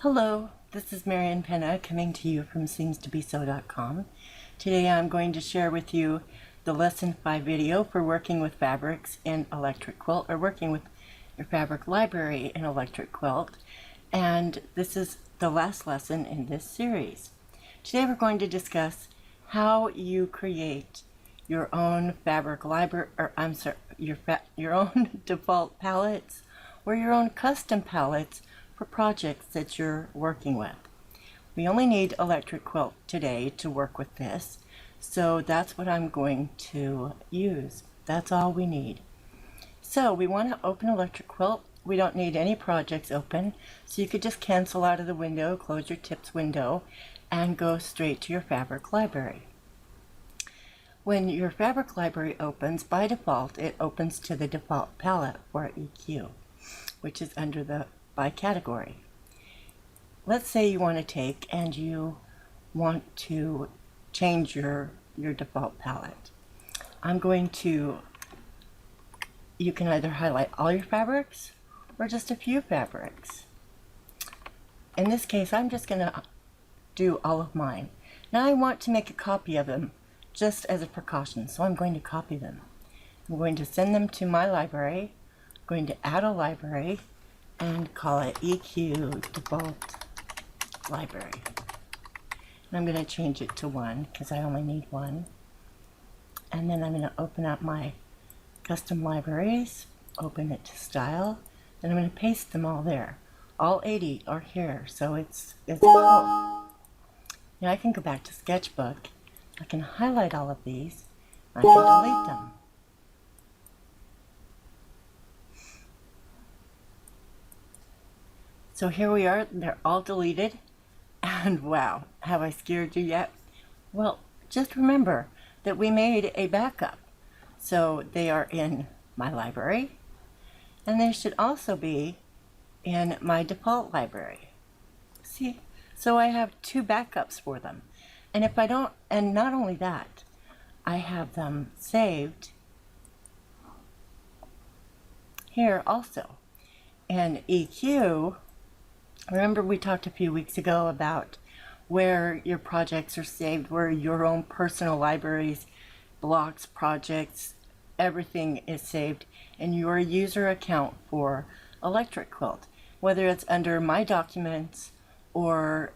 Hello, this is Marian Pena coming to you from seemstobesew.com. Today I'm going to share with you the Lesson 5 video for working with fabrics in Electric Quilt, or working with your fabric library in Electric Quilt. And this is the last lesson in this series. Today we're going to discuss how you create your own fabric library, your own default palettes or your own custom palettes for projects that you're working with. We only need Electric Quilt today to work with this, so that's what I'm going to use. That's all we need. So we want to open Electric Quilt. We don't need any projects open, so you could just cancel out of the window, close your tips window, and go straight to your fabric library. When your fabric library opens, by default, it opens to the default palette for EQ, which is under the by category. Let's say you want to take and you want to change your default palette. You can either highlight all your fabrics or just a few fabrics. In this case, I'm just going to do all of mine. Now I want to make a copy of them just as a precaution, so I'm going to copy them. I'm going to send them to my library. I'm going to add a library and call it EQ Default Library. And I'm going to change it to 1 because I only need 1. And then I'm going to open up my custom libraries, open it to style, and I'm going to paste them all there. All 80 are here, so it's full. Now I can go back to Sketchbook. I can highlight all of these. I can delete them. So here we are, they're all deleted, and wow, have I scared you yet? Well, just remember that we made a backup. So they are in my library, and they should also be in my default library. See, so I have 2 backups for them. And if I don't, and not only that, I have them saved here also. And EQ, remember we talked a few weeks ago about where your projects are saved, where your own personal libraries, blocks, projects, everything is saved in your user account for Electric Quilt, whether it's under My Documents or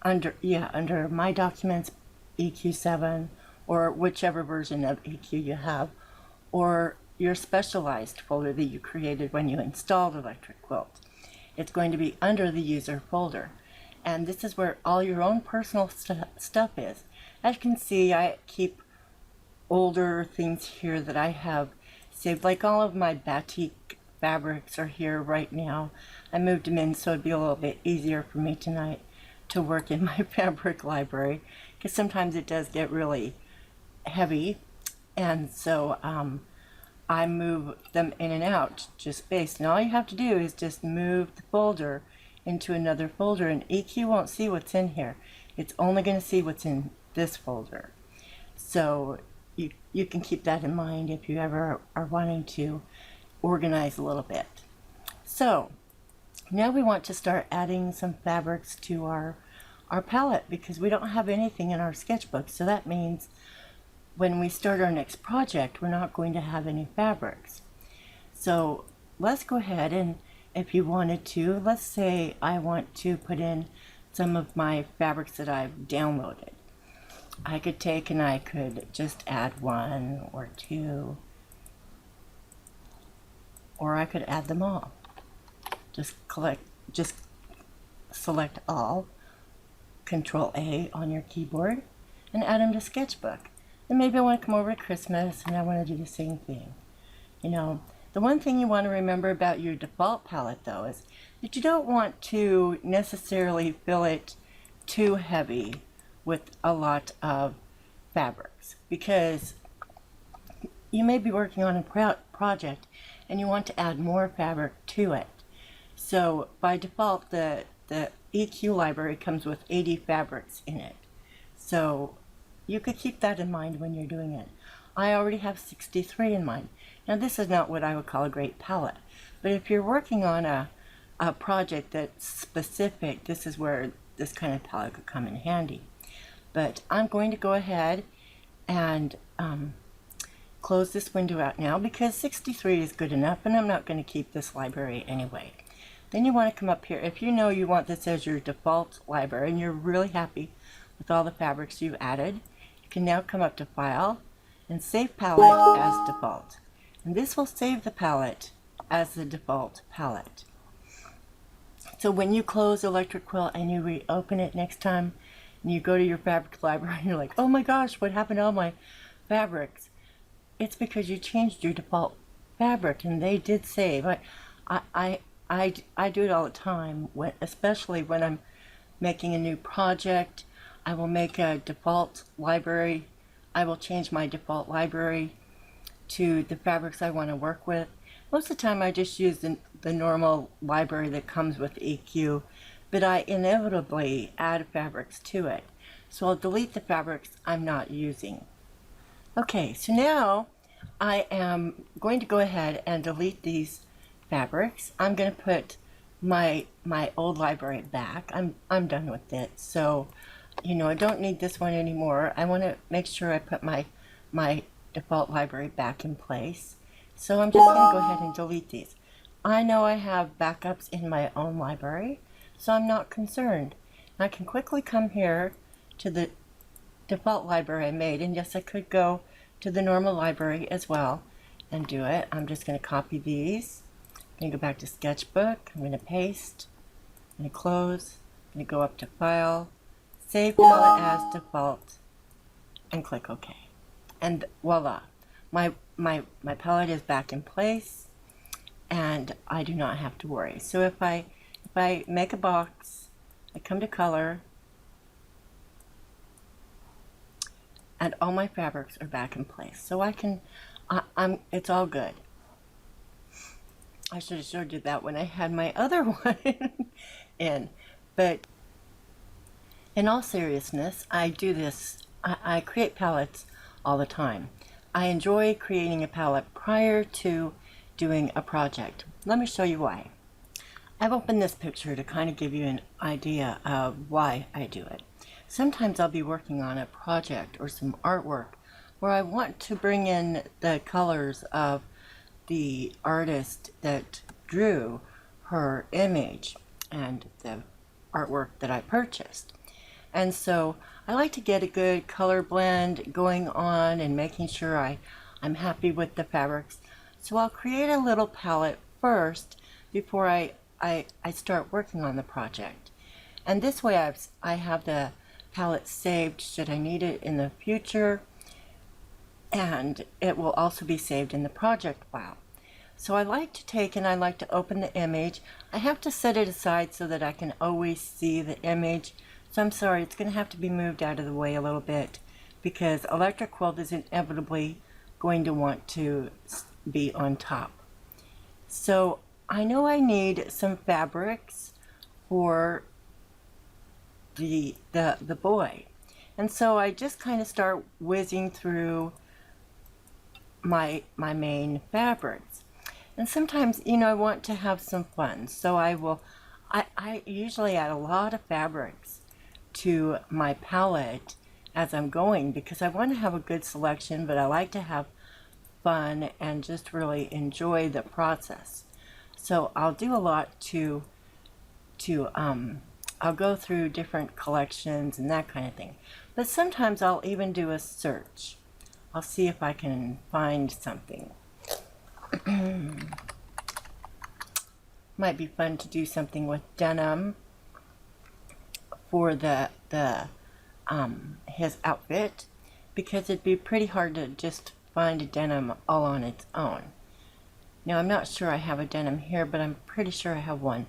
under My Documents EQ7, or whichever version of EQ you have, or your specialized folder that you created when you installed Electric Quilt. It's going to be under the user folder, and this is where all your own personal stuff is. As you can see, I keep older things here that I have saved, like all of my batik fabrics are here right now. I moved them in so it'd be a little bit easier for me tonight to work in my fabric library, because sometimes it does get really heavy, and so I move them in and out just based. And all you have to do is just move the folder into another folder, and EQ won't see what's in here. It's only going to see what's in this folder. So you can keep that in mind if you ever are wanting to organize a little bit. So now we want to start adding some fabrics to our palette, because we don't have anything in our sketchbook. So that means when we start our next project, we're not going to have any fabrics. So let's go ahead, and if you wanted to, let's say I want to put in some of my fabrics that I've downloaded. I could take and I could just add 1 or 2, or I could add them all. Just select all, Control A on your keyboard, and add them to Sketchbook. And maybe I want to come over to Christmas and I want to do the same thing. You know, the one thing you want to remember about your default palette, though, is that you don't want to necessarily fill it too heavy with a lot of fabrics, because you may be working on a project and you want to add more fabric to it. So by default, the EQ library comes with 80 fabrics in it. So you could keep that in mind when you're doing it. I already have 63 in mind. Now this is not what I would call a great palette, but if you're working on a a project that's specific, this is where this kind of palette could come in handy. But I'm going to go ahead and close this window out now because 63 is good enough, and I'm not going to keep this library anyway. Then you want to come up here. If you know you want this as your default library and you're really happy with all the fabrics you've added, you can now come up to File and Save Palette as Default. And this will save the palette as the default palette. So when you close Electric Quilt and you reopen it next time, and you go to your fabric library and you're like, oh my gosh, what happened to all my fabrics? It's because you changed your default fabric and they did save. I do it all the time, especially when I'm making a new project. I will make a default library. I will change my default library to the fabrics I want to work with. Most of the time I just use the normal library that comes with EQ, but I inevitably add fabrics to it. So I'll delete the fabrics I'm not using. Okay, so now I am going to go ahead and delete these fabrics. I'm going to put my old library back. I'm done with it. So, you know, I don't need this one anymore. I want to make sure I put my default library back in place. So I'm just going to go ahead and delete these. I know I have backups in my own library, so I'm not concerned. I can quickly come here to the default library I made, and yes, I could go to the normal library as well and do it. I'm just going to copy these. I'm going to go back to Sketchbook. I'm going to paste. I'm going to close. I'm going to go up to File, Save Palette as Default, and click OK. And voila, my palette is back in place, and I do not have to worry. So if I make a box, I come to Color, and all my fabrics are back in place. So I can, it's all good. I should have showed you that when I had my other one in. But in all seriousness, I do this, I create palettes all the time. I enjoy creating a palette prior to doing a project. Let me show you why. I've opened this picture to kind of give you an idea of why I do it. Sometimes I'll be working on a project or some artwork where I want to bring in the colors of the artist that drew her image and the artwork that I purchased. And so I like to get a good color blend going on and making sure I'm happy with the fabrics. So I'll create a little palette first before I start working on the project. And this way I have the palette saved should I need it in the future, and it will also be saved in the project file. So I like to take and I like to open the image. I have to set it aside so that I can always see the image. So I'm sorry, it's going to have to be moved out of the way a little bit because Electric Quilt is inevitably going to want to be on top. So I know I need some fabrics for the boy. And so I just kind of start whizzing through my main fabrics. And sometimes, you know, I want to have some fun. So I usually add a lot of fabrics to my palette as I'm going because I want to have a good selection, but I like to have fun and just really enjoy the process. So I'll do a lot I'll go through different collections and that kind of thing. But sometimes I'll even do a search. I'll see if I can find something. Might be fun to do something with denim for his outfit because it'd be pretty hard to just find a denim all on its own. Now I'm not sure I have a denim here, but I'm pretty sure I have one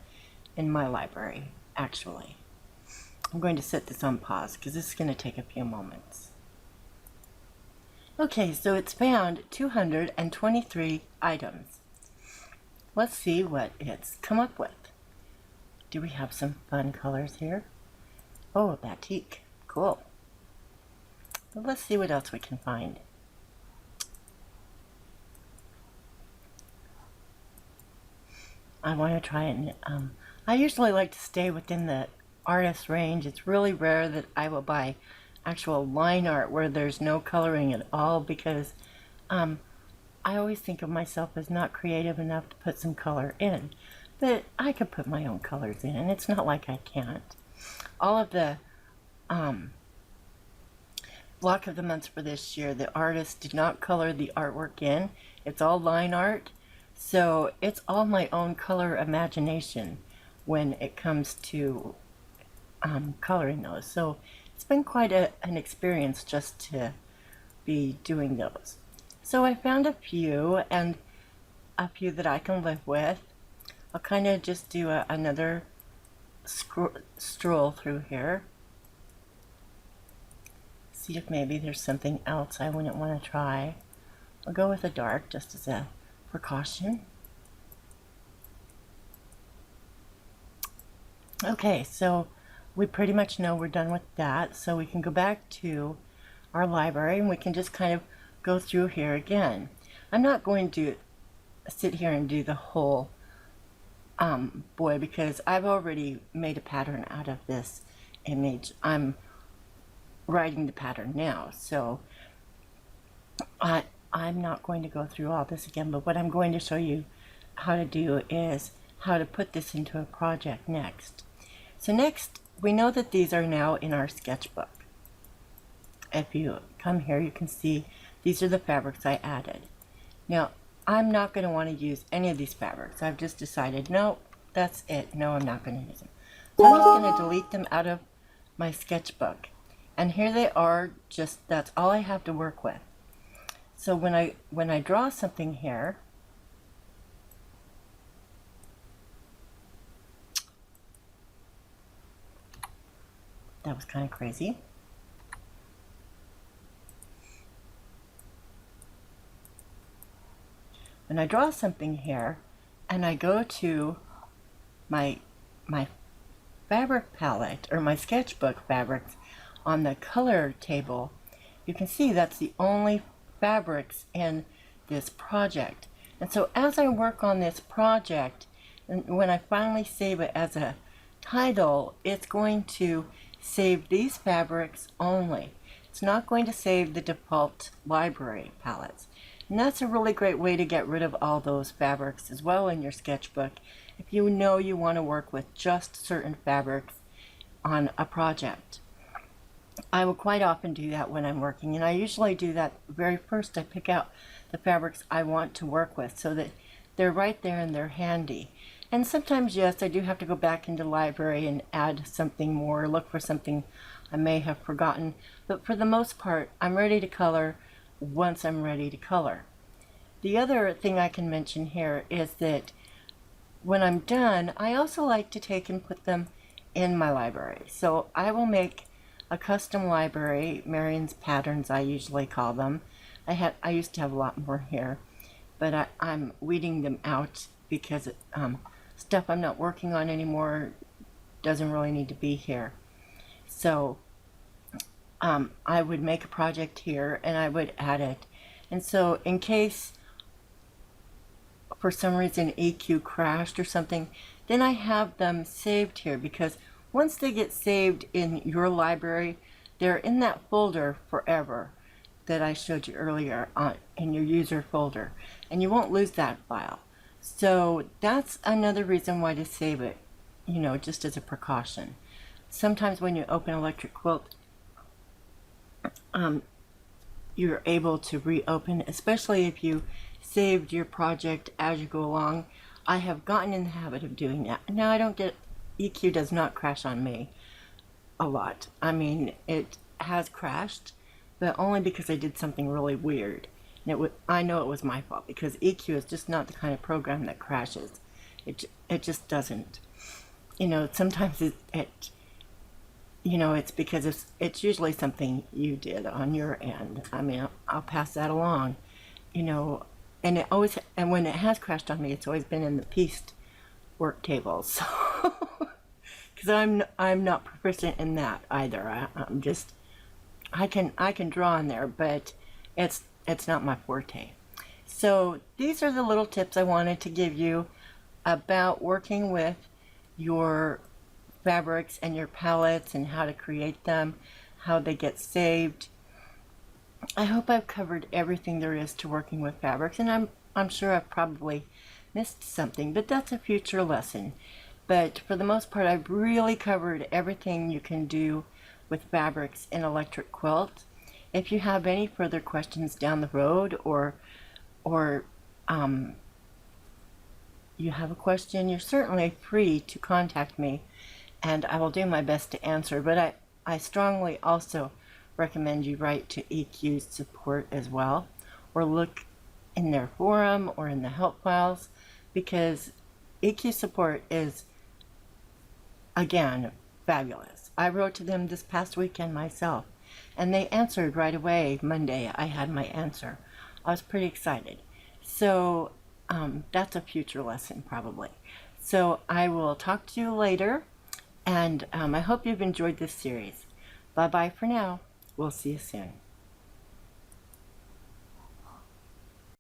in my library, actually. I'm going to set this on pause because this is going to take a few moments. Okay, so it's found 223 items. Let's see what it's come up with. Do we have some fun colors here? Oh, a batik. Cool. Well, let's see what else we can find. I want to try it. I usually like to stay within the artist range. It's really rare that I will buy actual line art where there's no coloring at all, because I always think of myself as not creative enough to put some color in. But I could put my own colors in, and it's not like I can't. All of the block of the months for this year, the artist did not color the artwork in. It's all line art. So it's all my own color imagination when it comes to coloring those. So it's been quite an experience just to be doing those. So I found a few, and a few that I can live with. I'll kind of just do another stroll through here. See if maybe there's something else I wouldn't want to try. I'll go with a dark just as a precaution. Okay, so we pretty much know we're done with that, so we can go back to our library and we can just kind of go through here again. I'm not going to sit here and do the whole boy, because I've already made a pattern out of this image. I'm writing the pattern now, so I'm not going to go through all this again, but what I'm going to show you how to do is how to put this into a project next. So next, we know that these are now in our sketchbook. If you come here, you can see these are the fabrics I added. Now, I'm not going to want to use any of these fabrics. I've just decided, no, that's it. No, I'm not going to use them. So I'm just going to delete them out of my sketchbook. And here they are, just that's all I have to work with. So when I draw something here, that was kind of crazy. When I draw something here and I go to my fabric palette or my sketchbook fabrics on the color table, you can see that's the only fabrics in this project. And so as I work on this project, and when I finally save it as a title, it's going to save these fabrics only. It's not going to save the default library palettes. And that's a really great way to get rid of all those fabrics as well in your sketchbook if you know you want to work with just certain fabrics on a project. I will quite often do that when I'm working, and I usually do that very first. I pick out the fabrics I want to work with so that they're right there and they're handy. And sometimes, yes, I do have to go back into the library and add something more, look for something I may have forgotten. But for the most part, I'm ready to color once I'm ready to color. The other thing I can mention here is that when I'm done, I also like to take and put them in my library. So I will make a custom library, Marian's patterns I usually call them. I used to have a lot more here, but I'm weeding them out because stuff I'm not working on anymore doesn't really need to be here. So I would make a project here and I would add it. And so in case for some reason EQ crashed or something, then I have them saved here, because once they get saved in your library, they're in that folder forever that I showed you earlier in your user folder, and you won't lose that file. So that's another reason why to save it, you know, just as a precaution. Sometimes when you open Electric Quilt, you're able to reopen, especially if you saved your project as you go along. I have gotten in the habit of doing that. Now I don't get, EQ does not crash on me a lot. I mean, it has crashed, but only because I did something really weird. And I know it was my fault, because EQ is just not the kind of program that crashes. It just doesn't. You know, sometimes you know, it's because it's usually something you did on your end. I mean, I'll pass that along, you know, and when it has crashed on me, it's always been in the pieced work tables. So, because I'm not proficient in that either. I'm just, I can draw in there, but it's not my forte. So these are the little tips I wanted to give you. about working with your fabrics and your palettes and how to create them, how they get saved. I hope I've covered everything there is to working with fabrics, and I'm sure I've probably missed something, but that's a future lesson. But for the most part, I've really covered everything you can do with fabrics in Electric Quilt. If you have any further questions down the road, or you have a question, you're certainly free to contact me, and I will do my best to answer. But I strongly also recommend you write to EQ's support as well, or look in their forum or in the help files, because EQ support is, again, fabulous. I wrote to them this past weekend myself, and they answered right away. Monday I had my answer. I was pretty excited. So that's a future lesson probably. So I will talk to you later, and I hope you've enjoyed this series. Bye bye for now. We'll see you soon.